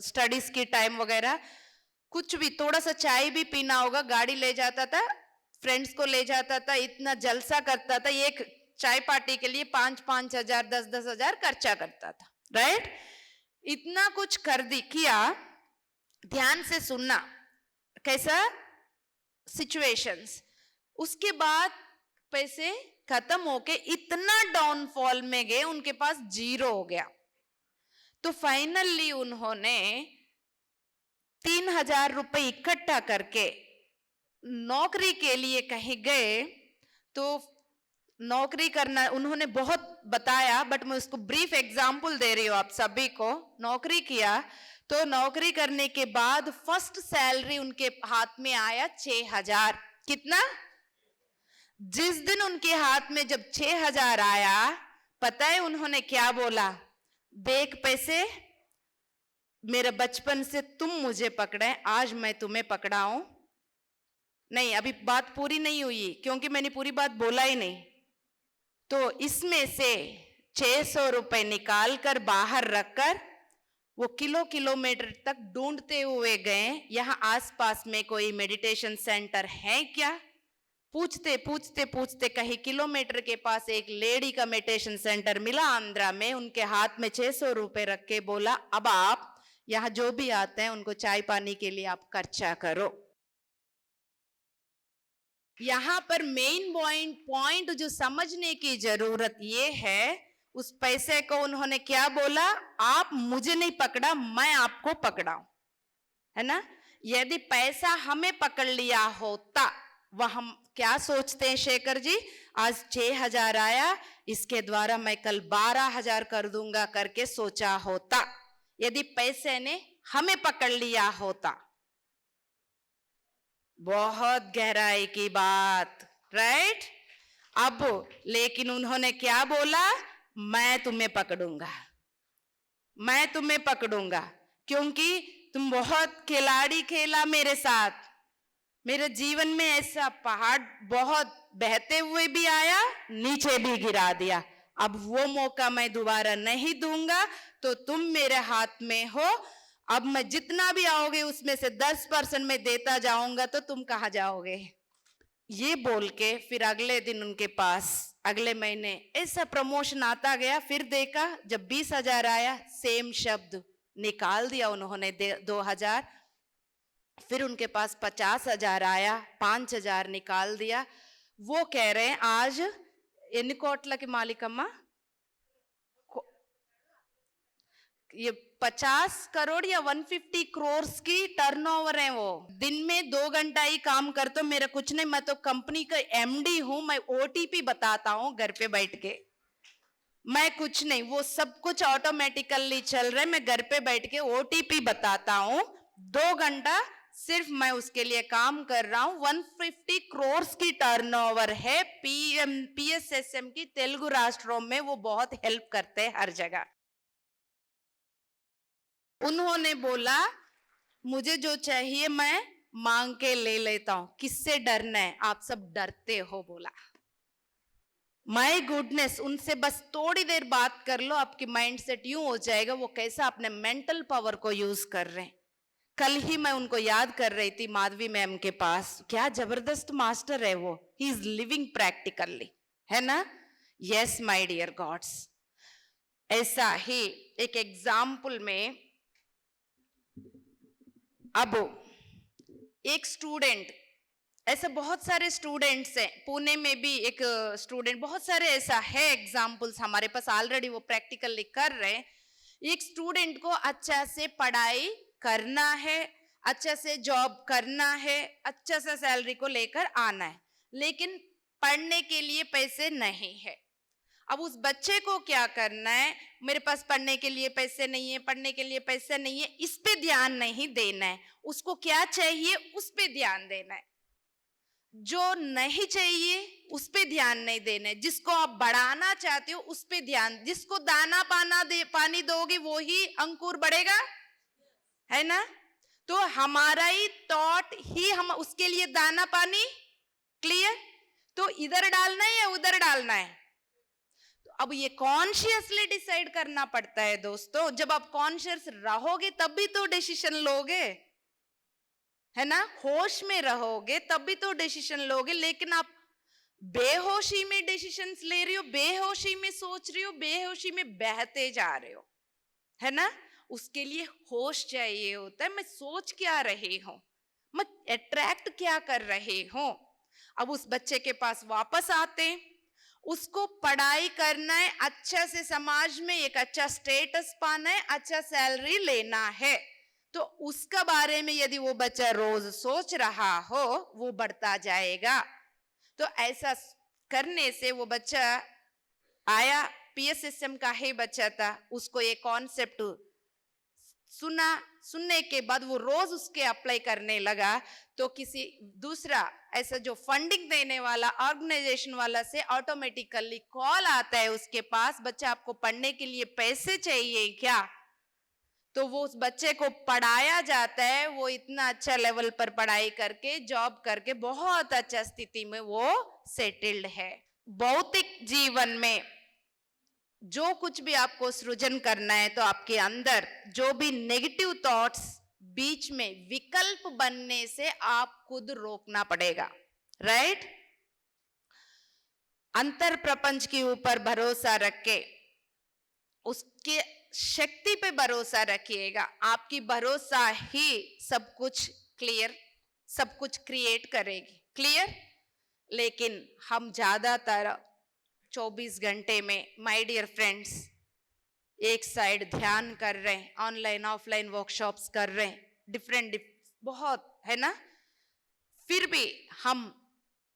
स्टडीज की टाइम वगैरह, कुछ भी थोड़ा सा चाय भी पीना होगा, गाड़ी ले जाता था, फ्रेंड्स को ले जाता था, इतना जलसा करता था, एक चाय पार्टी के लिए 5-5 हजार 10-10 हजार खर्चा करता था, राइट। इतना कुछ कर किया। ध्यान से सुनना कैसा सिचुएशंस। उसके बाद पैसे खत्म होके इतना डाउनफॉल में गए, उनके पास 0 हो गया। तो फाइनली उन्होंने 3,000 रुपए इकट्ठा करके नौकरी के लिए कहीं गए। तो नौकरी करना उन्होंने बहुत बताया, बट मैं उसको ब्रीफ एग्जाम्पल दे रही हूं आप सभी को। नौकरी किया, तो नौकरी करने के बाद फर्स्ट सैलरी उनके हाथ में आया 6,000। कितना? जिस दिन उनके हाथ में जब 6,000 आया, पता है उन्होंने क्या बोला? देख पैसे, मेरे बचपन से तुम मुझे पकड़े, आज मैं तुम्हें पकड़ाऊं। नहीं, अभी बात पूरी नहीं हुई, क्योंकि मैंने पूरी बात बोला ही नहीं। तो इसमें से 600 रुपए निकाल कर बाहर रखकर वो किलोमीटर तक ढूंढते हुए गए, यहां आसपास में कोई मेडिटेशन सेंटर है क्या? पूछते पूछते पूछते कहीं किलोमीटर के पास एक लेडी का मेडिटेशन सेंटर मिला आंध्रा में। उनके हाथ में 600 रुपए रख के बोला, अब आप यहां जो भी आते हैं उनको चाय पानी के लिए आप खर्चा करो। यहां पर मेन पॉइंट जो समझने की जरूरत ये है, उस पैसे को उन्होंने क्या बोला? आप मुझे नहीं पकड़ा, मैं आपको पकड़ाऊं, है ना। यदि पैसा हमें पकड़ लिया होता, वह हम क्या सोचते हैं शेखर जी? आज 6,000 आया, इसके द्वारा मैं कल 12,000 कर दूंगा करके सोचा होता, यदि पैसे ने हमें पकड़ लिया होता। बहुत गहराई की बात, राइट। अब लेकिन उन्होंने क्या बोला? मैं तुम्हें पकड़ूंगा, मैं तुम्हें पकड़ूंगा, क्योंकि तुम बहुत खिलाड़ी खेला मेरे साथ। मेरे जीवन में ऐसा पहाड़ बहुत बहते हुए भी आया, नीचे भी गिरा दिया। अब वो मौका मैं दोबारा नहीं दूंगा, तो तुम मेरे हाथ में हो। अब मैं जितना भी आओगे उसमें से 10% में देता जाऊंगा, तो तुम कहाँ जाओगे? ये बोल के फिर अगले दिन उनके पास अगले महीने ऐसा प्रमोशन आता गया। फिर देखा जब 20,000 आया, सेम शब्द निकाल दिया उन्होंने 2,000। फिर उनके पास 50,000 आया, 5,000 निकाल दिया। वो कह रहे हैं आज ఎన్ని కోట్లకి మాలికమ్మ ये 50 करोड़ या 150 करोड़ की टर्नओवर है। वो दिन में 2 घंटा ही काम करते हो, मेरा कुछ नहीं, मैं तो कंपनी का एमडी हूं, मैं ओटीपी बताता हूं घर पे बैठ के, मैं कुछ नहीं, वो सब कुछ ऑटोमेटिकली चल रहा है, मैं घर पे बैठ के ओटीपी बताता हूं, 2 घंटा सिर्फ मैं उसके लिए काम कर रहा हूं। 150 करोड़ की टर्नओवर है। पीएसएसएम की तेलुगु राष्ट्रों में वो बहुत हेल्प करते हैं हर जगह। उन्होंने बोला मुझे जो चाहिए मैं मांग के ले लेता हूं, किससे डरना है, आप सब डरते हो, बोला। माय गुडनेस, उनसे बस थोड़ी देर बात कर लो, आपकी माइंड सेट यूं हो जाएगा वो कैसा अपने मेंटल पावर को यूज कर रहे हैं। कल ही मैं उनको याद कर रही थी, माधवी मैम के पास, क्या जबरदस्त मास्टर है वो, ही इज लिविंग प्रैक्टिकली, है ना। यस माय डियर गॉड्स, ऐसा ही एक एग्जाम्पल में, अब एक स्टूडेंट, ऐसे बहुत सारे स्टूडेंट्स हैं, पुणे में भी एक स्टूडेंट, बहुत सारे ऐसा है एग्जाम्पल्स हमारे पास ऑलरेडी, वो प्रैक्टिकली कर रहे हैं। एक स्टूडेंट को अच्छा से पढ़ाई करना है, अच्छा से जॉब करना है, अच्छा सा सैलरी को लेकर आना है, लेकिन पढ़ने के लिए पैसे नहीं है। अब उस बच्चे को क्या करना है, मेरे पास पढ़ने के लिए पैसे नहीं है, पढ़ने के लिए पैसे नहीं है, इस पे ध्यान नहीं देना है। उसको क्या चाहिए उस पे ध्यान देना है, जो नहीं चाहिए उस पे ध्यान नहीं देना है। जिसको आप बढ़ाना चाहते हो उस पे ध्यान, जिसको दाना पानी दोगे वो ही अंकुर बढ़ेगा, है ना। तो हमारा ही थॉट ही हम उसके लिए दाना पानी, क्लियर। तो इधर डालना है या उधर डालना है, तो अब ये कॉन्शियसली डिसाइड करना पड़ता है दोस्तों। जब आप कॉन्शियस रहोगे तभी तो डिसीजन लोगे, है ना, होश में रहोगे तभी तो डिसीजन लोगे। लेकिन आप बेहोशी में डिसीजंस ले रही हो, बेहोशी में सोच रही हो, बेहोशी में बहते जा रहे हो, है ना। उसके लिए होश चाहिए होता है, मैं सोच क्या रही हूं, मैं अट्रैक्ट क्या कर रही हूं। अब उस बच्चे के पास वापस आते हैं, उसको पढ़ाई करना है, अच्छा से समाज में एक अच्छा स्टेटस पाना है, अच्छा सैलरी लेना है। तो उसका बारे में यदि वो बच्चा रोज सोच रहा हो वो बढ़ता जाएगा। तो ऐसा करने से वो बच्चा आया, पीएसएसएम का ही बच्चा था, उसको ये कॉन्सेप्ट सुना, सुनने के बाद वो रोज उसके अप्लाई करने लगा। तो किसी दूसरा ऐसा जो फंडिंग देने वाला ऑर्गेनाइजेशन वाला से ऑटोमेटिकली कॉल आता है उसके पास, बच्चा आपको पढ़ने के लिए पैसे चाहिए क्या। तो वो उस बच्चे को पढ़ाया जाता है, वो इतना अच्छा लेवल पर पढ़ाई करके जॉब करके बहुत अच्छा स्थिति में वो सेटल्ड है। भौतिक जीवन में जो कुछ भी आपको सृजन करना है तो आपके अंदर जो भी नेगेटिव थॉट्स बीच में विकल्प बनने से आप खुद रोकना पड़ेगा, राइट। अंतर प्रपंच के ऊपर भरोसा रख के उसके शक्ति पे भरोसा रखिएगा, आपकी भरोसा ही सब कुछ क्लियर, सब कुछ क्रिएट करेगी, क्लियर। लेकिन हम ज्यादातर 24 घंटे में माय डियर फ्रेंड्स एक साइड ध्यान कर रहे हैं, ऑनलाइन ऑफलाइन वर्कशॉप्स कर रहे हैं, डिफरेंट बहुत, है ना। फिर भी हम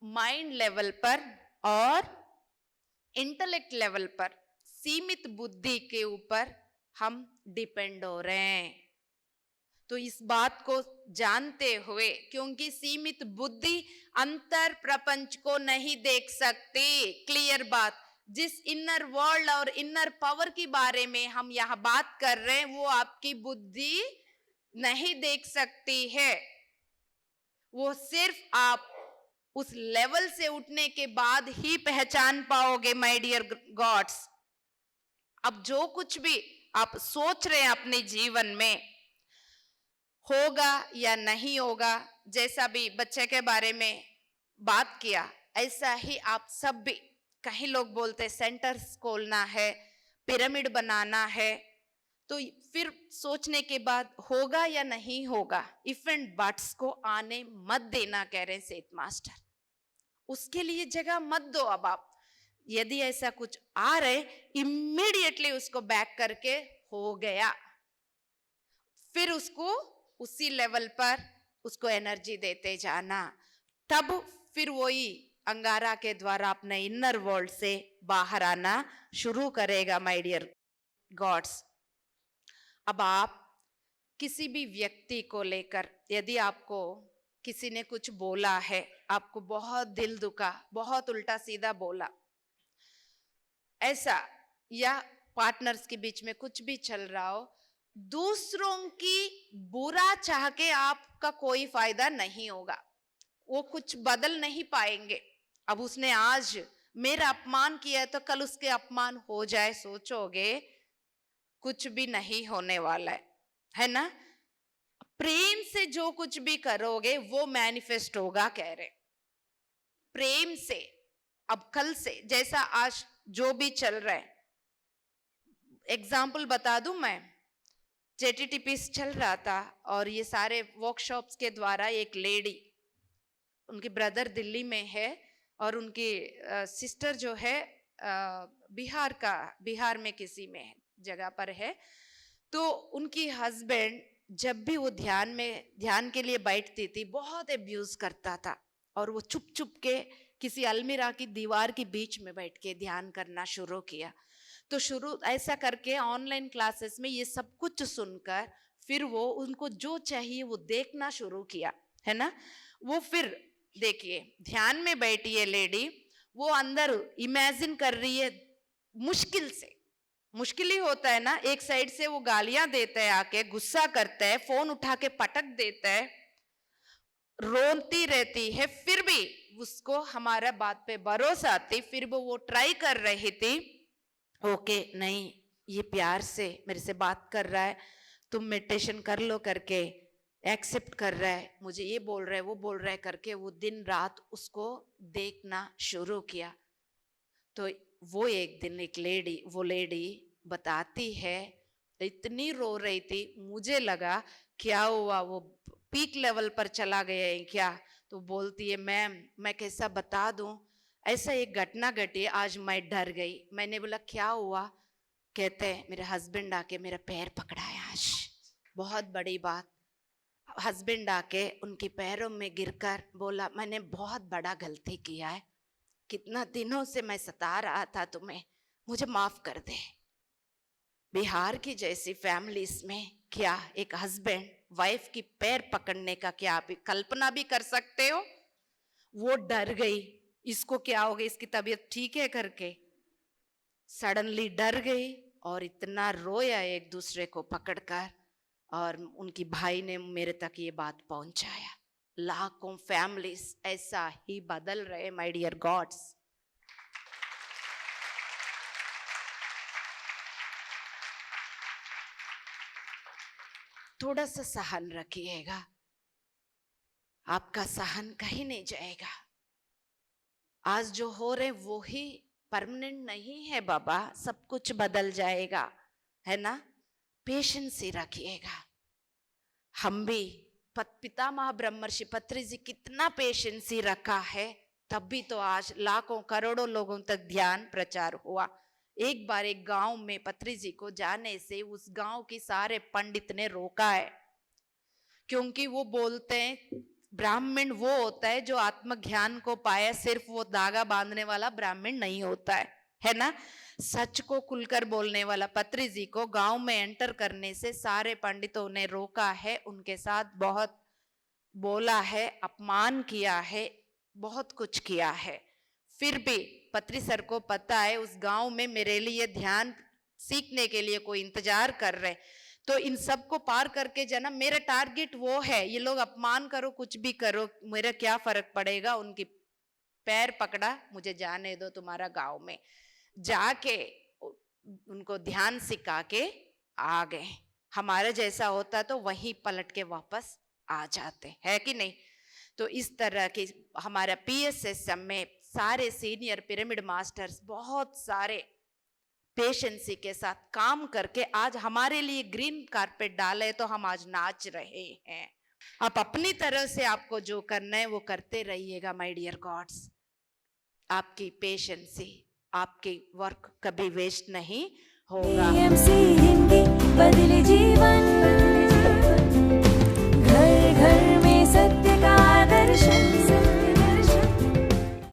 माइंड लेवल पर और इंटेलेक्ट लेवल पर सीमित बुद्धि के ऊपर हम डिपेंड हो रहे हैं। तो इस बात को जानते हुए, क्योंकि सीमित बुद्धि अंतर प्रपंच को नहीं देख सकती, क्लियर बात। जिस इनर वर्ल्ड और इनर पावर के बारे में हम यहाँ बात कर रहे हैं वो आपकी बुद्धि नहीं देख सकती है। वो सिर्फ आप उस लेवल से उठने के बाद ही पहचान पाओगे माय डियर गॉड्स। अब जो कुछ भी आप सोच रहे हैं अपने जीवन में होगा या नहीं होगा, जैसा भी बच्चे के बारे में बात किया ऐसा ही आप सब भी, कहीं लोग बोलते सेंटर्स खोलना है, पिरामिड बनाना है, तो फिर सोचने के बाद होगा या नहीं होगा, इफ एंड बट्स को आने मत देना कह रहे हैं सेठ मास्टर। उसके लिए जगह मत दो। अब आप यदि ऐसा कुछ आ रहे इमीडिएटली उसको बैक करके हो गया, फिर उसको उसी लेवल पर उसको एनर्जी देते जाना, तब फिर वही अंगारा के द्वारा अपने इनर वर्ल्ड से बाहर आना शुरू करेगा माय डियर गॉड्स। अब आप किसी भी व्यक्ति को लेकर, यदि आपको किसी ने कुछ बोला है, आपको बहुत दिल दुखा, बहुत उल्टा सीधा बोला ऐसा, या पार्टनर्स के बीच में कुछ भी चल रहा हो, दूसरों की बुरा चाह के आपका कोई फायदा नहीं होगा, वो कुछ बदल नहीं पाएंगे। अब उसने आज मेरा अपमान किया है तो कल उसके अपमान हो जाए सोचोगे, कुछ भी नहीं होने वाला है ना। प्रेम से जो कुछ भी करोगे वो मैनिफेस्ट होगा, कह रहे प्रेम से। अब कल से जैसा आज जो भी चल रहा है, एग्जाम्पल बता दूं मैं, JTTPs चल रहा था और ये सारे वर्कशॉप्स के द्वारा एक लेडी, उनके ब्रदर दिल्ली में है और उनकी सिस्टर जो है बिहार में किसी में जगह पर है, तो उनकी हस्बैंड जब भी वो ध्यान के लिए बैठती थी बहुत अब्यूज करता था, और वो चुप चुप के किसी अलमीरा की दीवार के बीच में बैठ के ध्यान करना शुरू किया। तो शुरू ऐसा करके ऑनलाइन क्लासेस में ये सब कुछ सुनकर फिर वो उनको जो चाहिए वो देखना शुरू किया, है ना। वो फिर देखिए ध्यान में बैठी है लेडी, वो अंदर इमेजिन कर रही है, मुश्किल ही होता है ना, एक साइड से वो गालियां देता है, आके गुस्सा करता है, फोन उठा के पटक देता है, रोती रहती है, फिर भी उसको हमारा बात पे भरोसा आती, फिर वो ट्राई कर रही थी, ओके नहीं ये प्यार से मेरे से बात कर रहा है, तुम मेडिटेशन कर लो करके एक्सेप्ट कर रहा है, मुझे ये बोल रहा है वो बोल रहा है करके वो दिन रात उसको देखना शुरू किया। तो वो एक दिन एक लेडी बताती है, इतनी रो रही थी, मुझे लगा क्या हुआ, वो पीक लेवल पर चला गया है क्या। तो बोलती है मैम मैं कैसा बता दूं, ऐसा एक घटना घटी, आज मैं डर गई। मैंने बोला क्या हुआ, कहते हैं मेरे हस्बैंड आके मेरा पैर पकड़ाया आज, बहुत बड़ी बात। हस्बैंड आके उनके पैरों में गिरकर बोला मैंने बहुत बड़ा गलती किया है, कितना दिनों से मैं सता रहा था तुम्हें, मुझे माफ कर दे। बिहार की जैसी फैमिलीज में क्या एक हस्बैंड वाइफ की पैर पकड़ने का क्या आप कल्पना भी कर सकते हो। वो डर गई, इसको क्या हो गया, इसकी तबीयत ठीक है करके सडनली डर गई और इतना रोया एक दूसरे को पकड़कर, और उनकी भाई ने मेरे तक ये बात पहुंचाया। लाखों फैमिलीज ऐसा ही बदल रहे माय डियर गॉड्स। थोड़ा सा सहन रखिएगा, आपका सहन कहीं नहीं जाएगा। आज जो हो रहे वो ही परमानेंट नहीं है बाबा, सब कुछ बदल जाएगा, है ना। पेशेंस ही रखिएगा। हम भी पितामह ब्रह्मर्षि पत्री जी कितना पेशेंस ही रखा है, तब भी तो आज लाखों करोड़ों लोगों तक ध्यान प्रचार हुआ। एक बार एक गांव में पत्री जी को जाने से उस गांव के सारे पंडित ने रोका है, क्योंकि वो बोलते हैं ब्राह्मण वो होता है जो आत्मज्ञान को पाया, सिर्फ वो धागा बांधने वाला ब्राह्मण नहीं होता है ना। सच को खुलकर बोलने वाला पत्री जी को गांव में एंटर करने से सारे पंडितों ने रोका है, उनके साथ बहुत बोला है, अपमान किया है, बहुत कुछ किया है। फिर भी पत्री सर को पता है उस गांव में मेरे लिए ध्यान सीखने के लिए कोई इंतजार कर रहे, तो इन सब को पार करके जाना मेरा टारगेट वो है। ये लोग अपमान करो कुछ भी करो, मेरा क्या फर्क पड़ेगा। उनकी पैर पकड़ा, मुझे जाने दो तुम्हारा गांव में। जाके उनको ध्यान सिखा के आ गए। हमारा जैसा होता तो वहीं पलट के वापस आ जाते, है कि नहीं। तो इस तरह की हमारा PSSM में सारे सीनियर पिरामिड मास्टर्स बहुत सारे पेशेंसी के साथ काम करके आज हमारे लिए ग्रीन कारपेट डाले, तो हम आज नाच रहे हैं। आप अपनी तरह से आपको जो करना है वो करते रहिएगा माय डियर गॉड्स। आपकी पेशेंसी, आपकी वर्क कभी वेस्ट नहीं होगा। PMC हिंदी बदले जीवन।